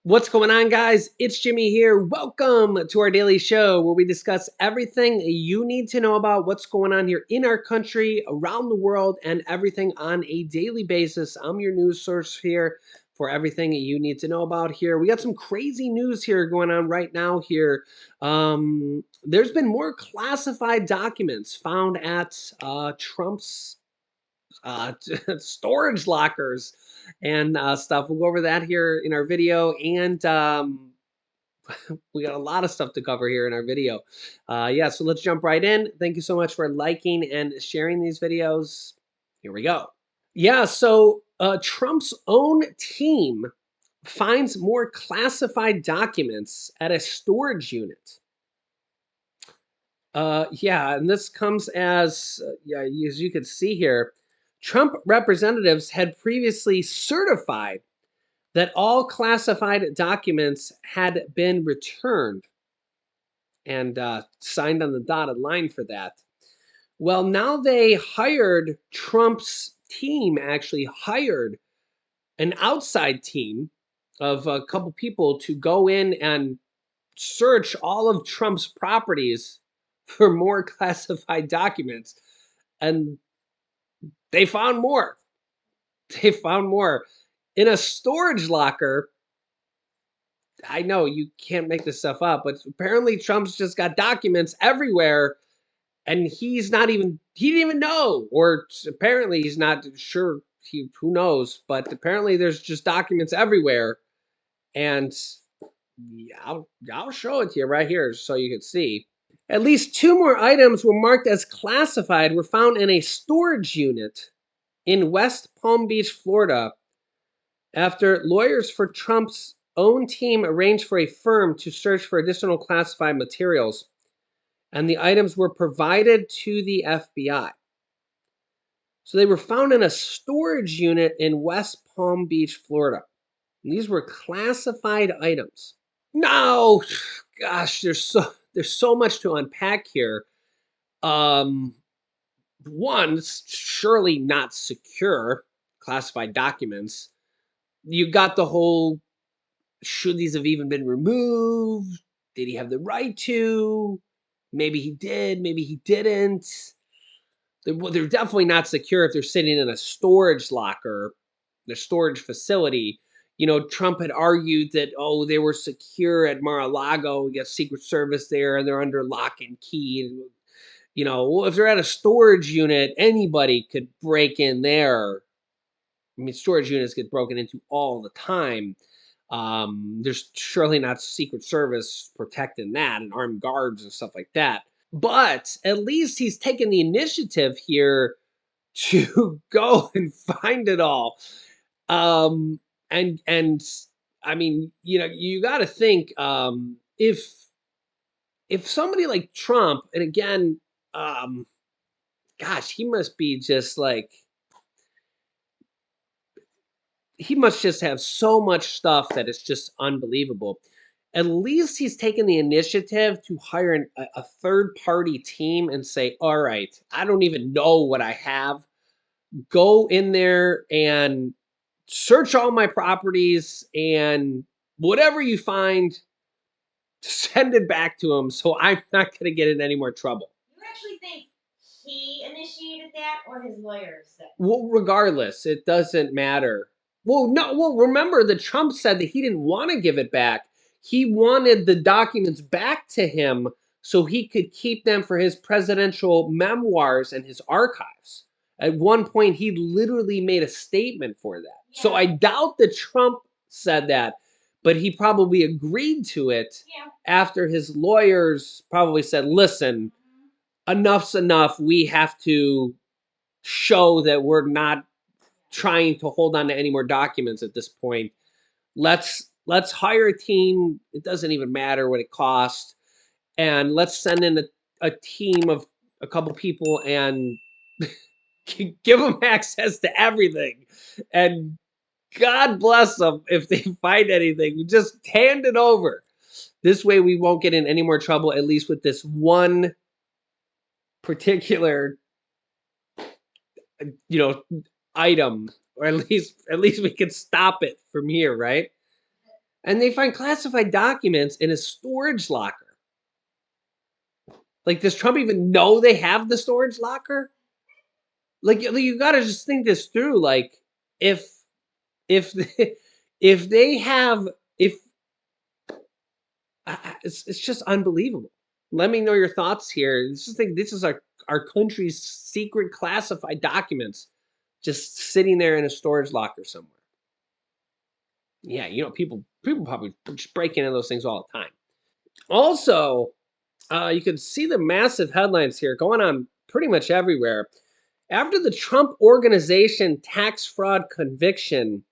What's going on, guys? It's Jimmy here. Welcome to our daily show where we discuss everything you need to know about what's going on here in our country, around the world, and everything on a daily basis. I'm your news source here for everything you need to know about here. We got some crazy news here going on right now here. There's been more classified documents found at Trump's storage lockers and stuff. We'll go over that here in our video, and we got a lot of stuff to cover here in our video. Yeah, so let's jump right in. Thank you so much for liking and sharing these videos. Here we go. Yeah, so Trump's own team finds more classified documents at a storage unit. Yeah, and this comes as you can see here, Trump representatives had previously certified that all classified documents had been returned and signed on the dotted line for that. Well, now they hired Trump's team, actually hired an outside team of a couple people to go in and search all of Trump's properties for more classified documents. And they found more. They found more. In a storage locker, I know you can't make this stuff up, but apparently Trump's just got documents everywhere and he didn't even know, or apparently he's not sure. Who knows? But apparently there's just documents everywhere. And yeah, I'll show it to you right here so you can see. At least two more items were marked as classified were found in a storage unit in West Palm Beach, Florida, after lawyers for Trump's own team arranged for a firm to search for additional classified materials, and the items were provided to the FBI. So they were found in a storage unit in West Palm Beach, Florida. And these were classified items. No, gosh, there's so much to unpack here. Um, One, it's surely not secure classified documents. You got the whole, should these have even been removed? Did he have the right to? Maybe he did, maybe he didn't. They're definitely not secure if they're sitting in a storage locker, the storage facility. You know, Trump had argued that, oh, they were secure at Mar-a-Lago. We got Secret Service there and they're under lock and key. And, you know, well, if they're at a storage unit, anybody could break in there. I mean, storage units get broken into all the time. There's surely not Secret Service protecting that and armed guards and stuff like that. But at least he's taken the initiative here to go and find it all. Um, and I mean, you know, you got to think if somebody like Trump, and again, um, gosh, he must be just like he must just have so much stuff that it's just unbelievable. At least he's taken the initiative to hire a third party team and say, all right, I don't even know what I have. Go in there and search all my properties, and whatever you find, send it back to him so I'm not going to get in any more trouble. You actually think he initiated that or his lawyers said? Well, regardless, it doesn't matter. Well, no, well, remember that Trump said that he didn't want to give it back. He wanted the documents back to him so he could keep them for his presidential memoirs and his archives. At one point, he literally made a statement for that. Yeah. So I doubt that Trump said that, but he probably agreed to it after his lawyers probably said, listen, enough's enough. We have to show that we're not trying to hold on to any more documents at this point. Let's hire a team. It doesn't even matter what it costs, and let's send in a team of a couple people and give them access to everything. And God bless them if they find anything. Just hand it over. This way, we won't get in any more trouble. At least with this one particular, you know, item, or at least we can stop it from here, right? and they find classified documents in a storage locker. Like, does Trump even know they have the storage locker? Like, you got to just think this through. Like, if if if they have if it's just unbelievable. Let me know your thoughts here. This is our country's secret classified documents just sitting there in a storage locker somewhere. Yeah, people probably just break into those things all the time. Also, you can see the massive headlines here going on pretty much everywhere. After the Trump Organization tax fraud conviction,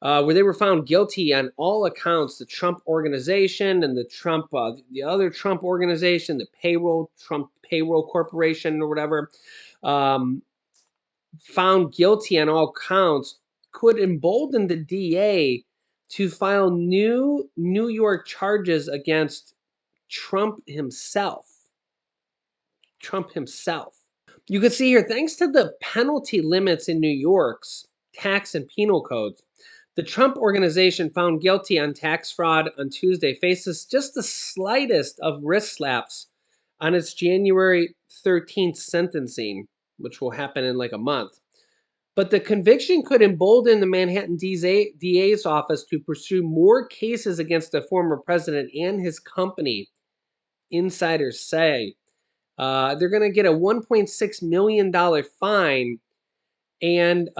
where they were found guilty on all accounts, the Trump Organization and the other Trump Organization, the Trump Payroll Corporation or whatever, um, found guilty on all counts, could embolden the DA to file new New York charges against Trump himself. Trump himself. You can see here, thanks to the penalty limits in New York's tax and penal codes, the Trump Organization, found guilty on tax fraud on Tuesday, faces just the slightest of wrist slaps on its January 13th sentencing, which will happen in like a month. But the conviction could embolden the Manhattan DA's office to pursue more cases against the former president and his company, insiders say. They're going to get a $1.6 million fine and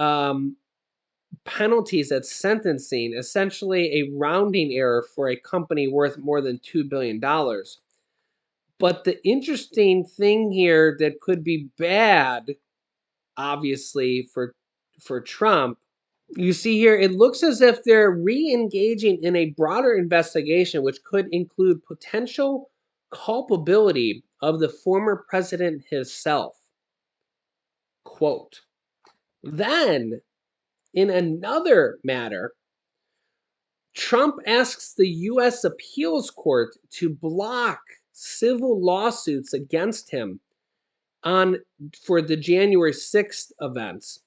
penalties at sentencing, essentially a rounding error for a company worth more than $2 billion. But the interesting thing here that could be bad, obviously, for Trump, you see here, it looks as if they're re-engaging in a broader investigation, which could include potential culpability of the former president himself. Quote. Then, in another matter, Trump asks the U.S. Appeals Court to block civil lawsuits against him on for the January 6th events,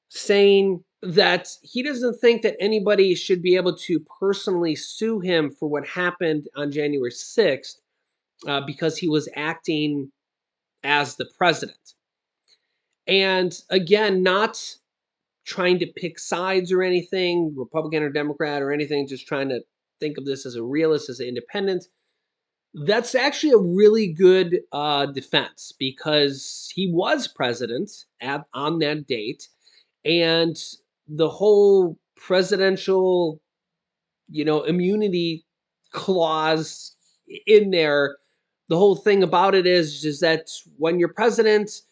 saying that he doesn't think that anybody should be able to personally sue him for what happened on January 6th because he was acting as the president. And again, not trying to pick sides or anything, Republican or Democrat or anything, just trying to think of this as a realist, as an independent. That's actually a really good defense because he was president on that date, and the whole presidential, immunity clause in there. The whole thing about it is that when you're president,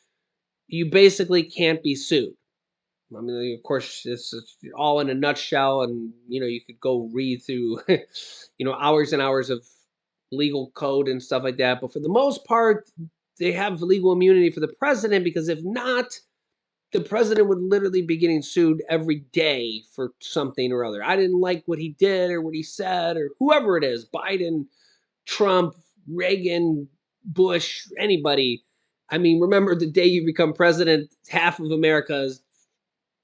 you basically can't be sued. I mean, of course, it's all in a nutshell, and you could go read through, hours and hours of legal code and stuff like that. But for the most part, they have legal immunity for the president because if not, the president would literally be getting sued every day for something or other. I didn't like what he did or what he said or whoever it is, Biden, Trump, Reagan, Bush, anybody. I mean, remember the day you become president, half of America is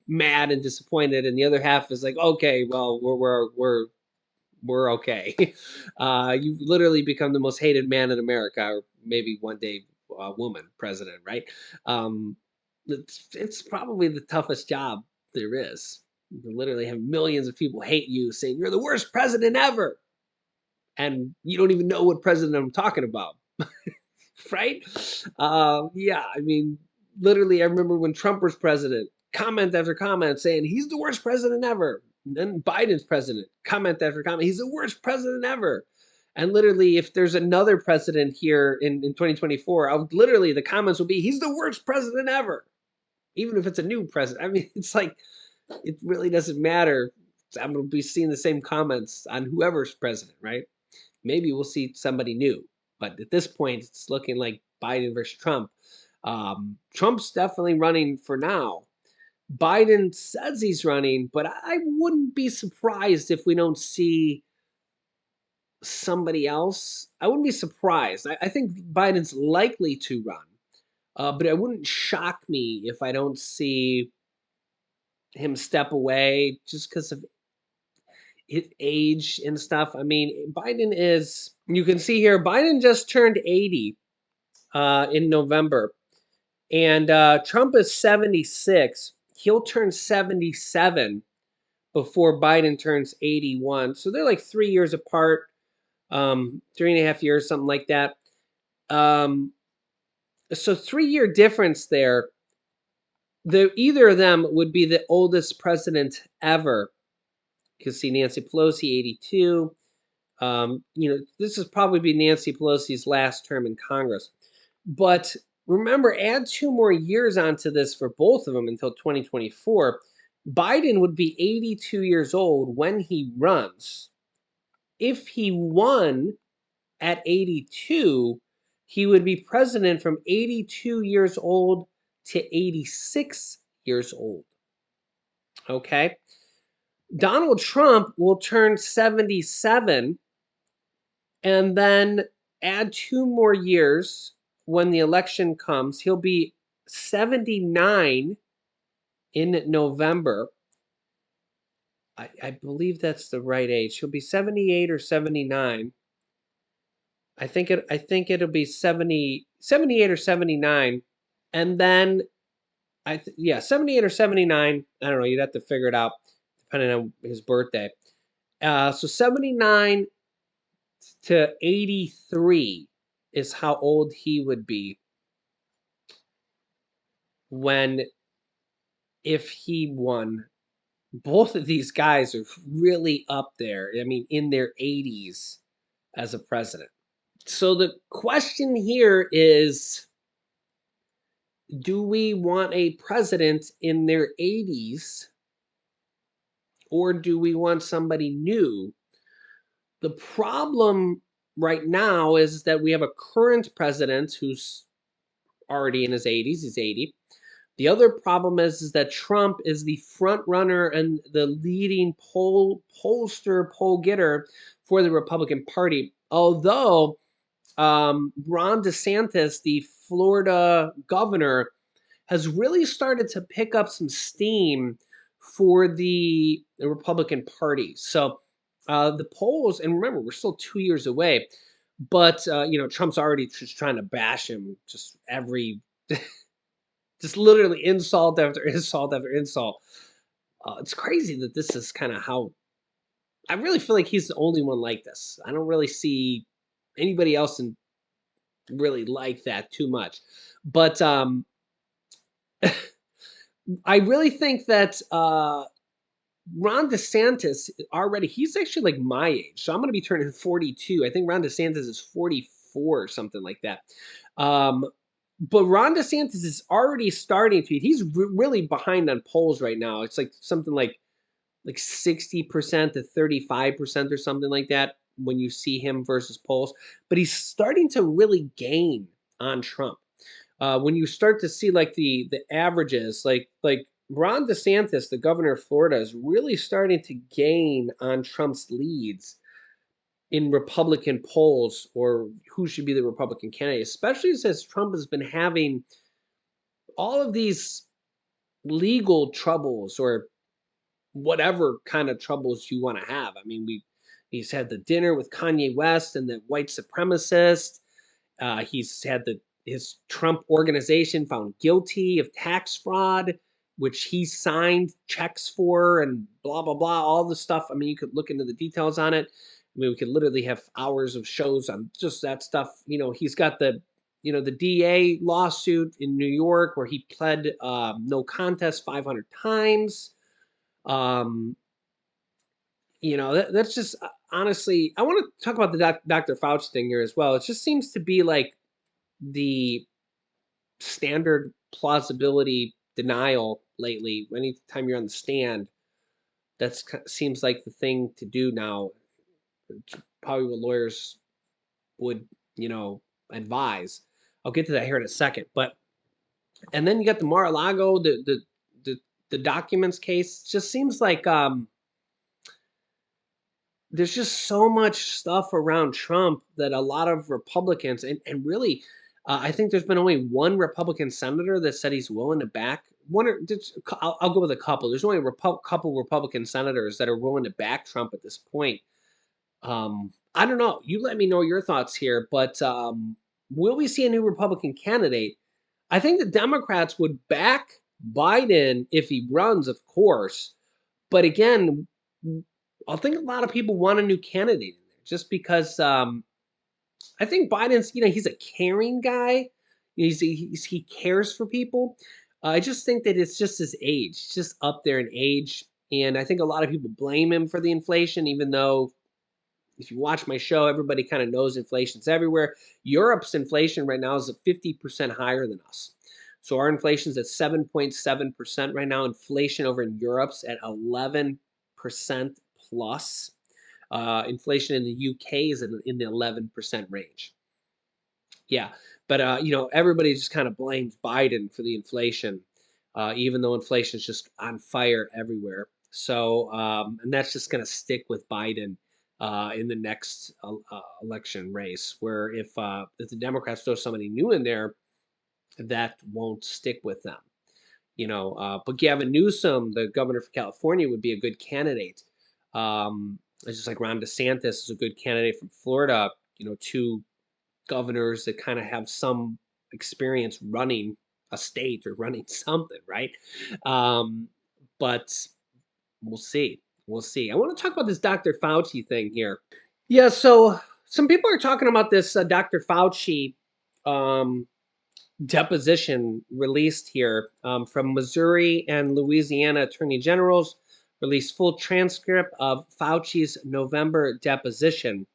mad and disappointed, and the other half is like, okay, well, we're okay. You've literally become the most hated man in America, or maybe one day woman president, right? Um, it's probably the toughest job there is. You literally have millions of people hate you, saying you're the worst president ever, and you don't even know what president I'm talking about. Right? Yeah, I mean, literally, I remember when Trump was president, comment after comment saying he's the worst president ever. And then Biden's president, comment after comment, he's the worst president ever. And literally, if there's another president here in 2024, literally the comments will be, he's the worst president ever. Even if it's a new president. I mean, it's like, it really doesn't matter. I'm going to be seeing the same comments on whoever's president, right? Maybe we'll see somebody new. But at this point, it's looking like Biden versus Trump. Trump's definitely running for now. Biden says he's running, but I wouldn't be surprised if we don't see somebody else. I wouldn't be surprised. I think Biden's likely to run, but it wouldn't shock me if I don't see him step away just because of his age and stuff. I mean, Biden is, you can see here, Biden just turned 80 in November. And Trump is 76. He'll turn 77 before Biden turns 81. So they're like 3 years apart, 3.5 years, something like that. So 3 year difference there. Either of them would be the oldest president ever. You can see Nancy Pelosi, 82. This is probably be Nancy Pelosi's last term in Congress. But remember, add 2 more years onto this for both of them until 2024. Biden would be 82 years old when he runs. If he won at 82, he would be president from 82 years old to 86 years old. Okay? Donald Trump will turn 77 and then add 2 more years when the election comes. He'll be 79 in November. I believe that's the right age. He'll be 78 or 79. I think it'll be 78 or 79. And then 78 or 79. I don't know, you'd have to figure it out depending on his birthday. So 79 to 83 is how old he would be if he won. Both of these guys are really up there. I mean, in their 80s as a president. So the question here is, do we want a president in their 80s or do we want somebody new? The problem right now is that we have a current president who's already in his 80s. He's 80. The other problem is that Trump is the front runner and the leading poll getter for the Republican Party. Although Ron DeSantis, the Florida governor, has really started to pick up some steam for the Republican Party. So the polls, and remember, we're still 2 years away, but Trump's already just trying to bash him just just literally insult after insult after insult. It's crazy that this is kind of how. I really feel like he's the only one like this. I don't really see anybody else really like that too much. But I really think that Ron DeSantis he's actually like my age. So I'm going to be turning 42. I think Ron DeSantis is 44 or something like that. But Ron DeSantis is already starting to. He's really behind on polls right now. It's like something like 60% to 35% or something like that when you see him versus polls. But he's starting to really gain on Trump. When you start to see like the averages, like Ron DeSantis, the governor of Florida, is really starting to gain on Trump's leads in Republican polls or who should be the Republican candidate, especially since Trump has been having all of these legal troubles or whatever kind of troubles you want to have. I mean, he's had the dinner with Kanye West and the white supremacist. He's had his Trump organization found guilty of tax fraud, which he signed checks for, and blah blah blah. All the stuff. I mean, you could look into the details on it. I mean, we could literally have hours of shows on just that stuff. He's got the DA lawsuit in New York where he pled no contest 500 times. That's just honestly, I want to talk about the Dr. Fauci thing here as well. It just seems to be like the standard plausibility denial lately. Anytime you're on the stand, that seems like the thing to do now. It's probably what lawyers would, advise. I'll get to that here in a second. And then you got the Mar-a-Lago, the documents case. It just seems like there's just so much stuff around Trump that a lot of Republicans and really, I think there's been only one Republican senator that said he's willing to back I'll go with a couple. There's only a couple Republican senators that are willing to back Trump at this point. I don't know. You let me know your thoughts here, but will we see a new Republican candidate? I think the Democrats would back Biden if he runs, of course. But again, I think a lot of people want a new candidate in there just because I think Biden's, he's a caring guy. He cares for people. I just think that it's just his age. He's just up there in age. And I think a lot of people blame him for the inflation, even though if you watch my show, everybody kind of knows inflation's everywhere. Europe's inflation right now is at 50% higher than us. So our inflation's at 7.7% right now. Inflation over in Europe's at 11% plus. Inflation in the UK is in the 11% range. Yeah, but everybody just kind of blames Biden for the inflation, even though inflation is just on fire everywhere. So, and that's just going to stick with Biden in the next election race. Where if the Democrats throw somebody new in there, that won't stick with them. But Gavin Newsom, the governor for California, would be a good candidate. It's just like Ron DeSantis is a good candidate from Florida. Two governors that kind of have some experience running a state or running something, right? Um, but we'll see. We'll see. I want to talk about this Dr. Fauci thing here. Yeah, so some people are talking about this Dr. Fauci um, deposition released here from Missouri and Louisiana attorney generals released full transcript of Fauci's November deposition,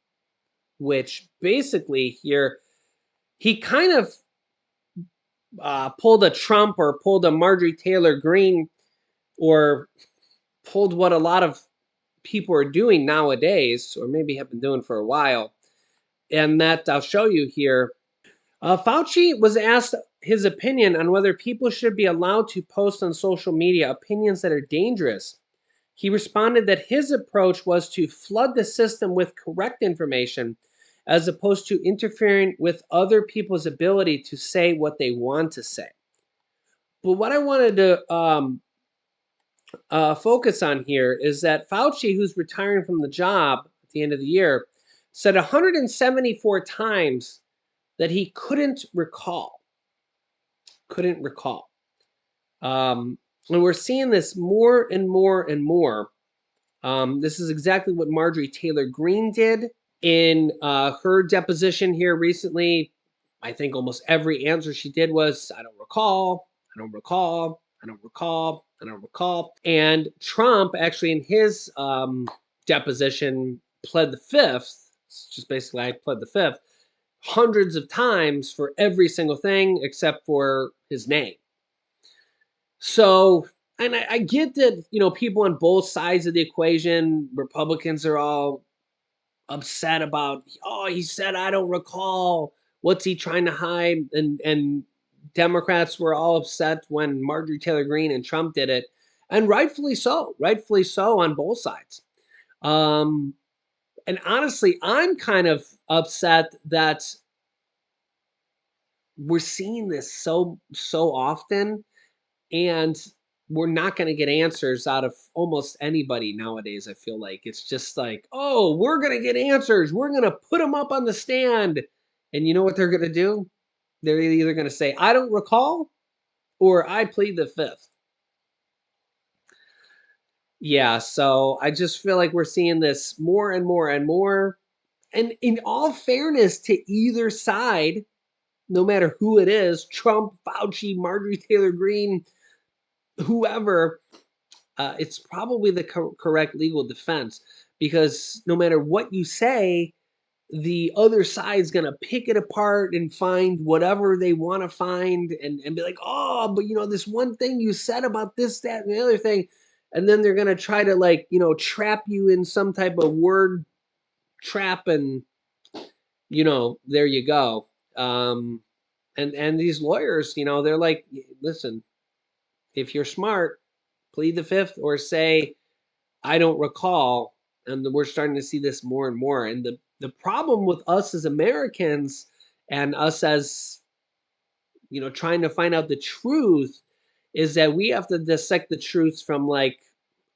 which basically here he kind of pulled a Trump or pulled a Marjorie Taylor Greene or pulled what a lot of people are doing nowadays, or maybe have been doing for a while. And that I'll show you here. Fauci was asked his opinion on whether people should be allowed to post on social media opinions that are dangerous. He responded that his approach was to flood the system with correct information as opposed to interfering with other people's ability to say what they want to say. But what I wanted to focus on here is that Fauci, who's retiring from the job at the end of the year, said 174 times that he couldn't recall. Couldn't recall. And we're seeing this more and more and more. This is exactly what Marjorie Taylor Greene did in her deposition here recently. I think almost every answer she did was, I don't recall, I don't recall, I don't recall, I don't recall. And Trump actually in his deposition pled the fifth, it's just basically I pled the fifth, hundreds of times for every single thing except for his name. So, and I get that, people on both sides of the equation, Republicans are all upset about, oh, he said I don't recall. What's he trying to hide? And Democrats were all upset when Marjorie Taylor Greene and Trump did it, and rightfully so on both sides. And honestly, I'm kind of upset that we're seeing this so often, and we're not going to get answers out of almost anybody nowadays. I feel like it's just like, oh, we're going to get answers. We're going to put them up on the stand. And you know what they're going to do? They're either going to say, I don't recall, or I plead the fifth. Yeah, so I just feel like we're seeing this more and more and more. And in all fairness to either side, no matter who it is, Trump, Fauci, Marjorie Taylor Greene, whoever, it's probably the correct legal defense, because no matter what you say, the other side's going to pick it apart and find whatever they want to find and be like, oh, but this one thing you said about this, that, and the other thing. And then they're going to try to trap you in some type of word trap. And, there you go. And these lawyers, they're like, listen, if you're smart, plead the fifth or say, I don't recall. And we're starting to see this more and more. And the problem with us as Americans and us as, trying to find out the truth is that we have to dissect the truth from like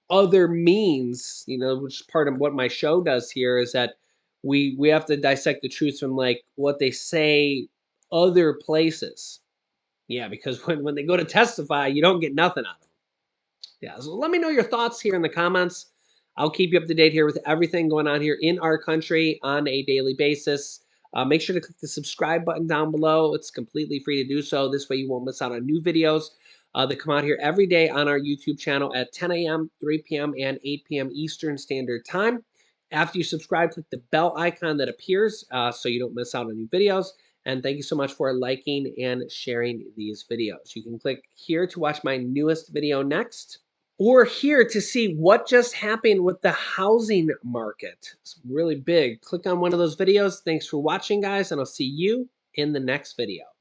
other means, which is part of what my show does here is that we have to dissect the truth from like what they say other places. Yeah, because when they go to testify, you don't get nothing out of them. Yeah, so let me know your thoughts here in the comments. I'll keep you up to date here with everything going on here in our country on a daily basis. Make sure to click the subscribe button down below. It's completely free to do so. This way you won't miss out on new videos that come out here every day on our YouTube channel at 10 a.m., 3 p.m., and 8 p.m. Eastern Standard Time. After you subscribe, click the bell icon that appears so you don't miss out on new videos. And thank you so much for liking and sharing these videos. You can click here to watch my newest video next, or here to see what just happened with the housing market. It's really big. Click on one of those videos. Thanks for watching, guys, and I'll see you in the next video.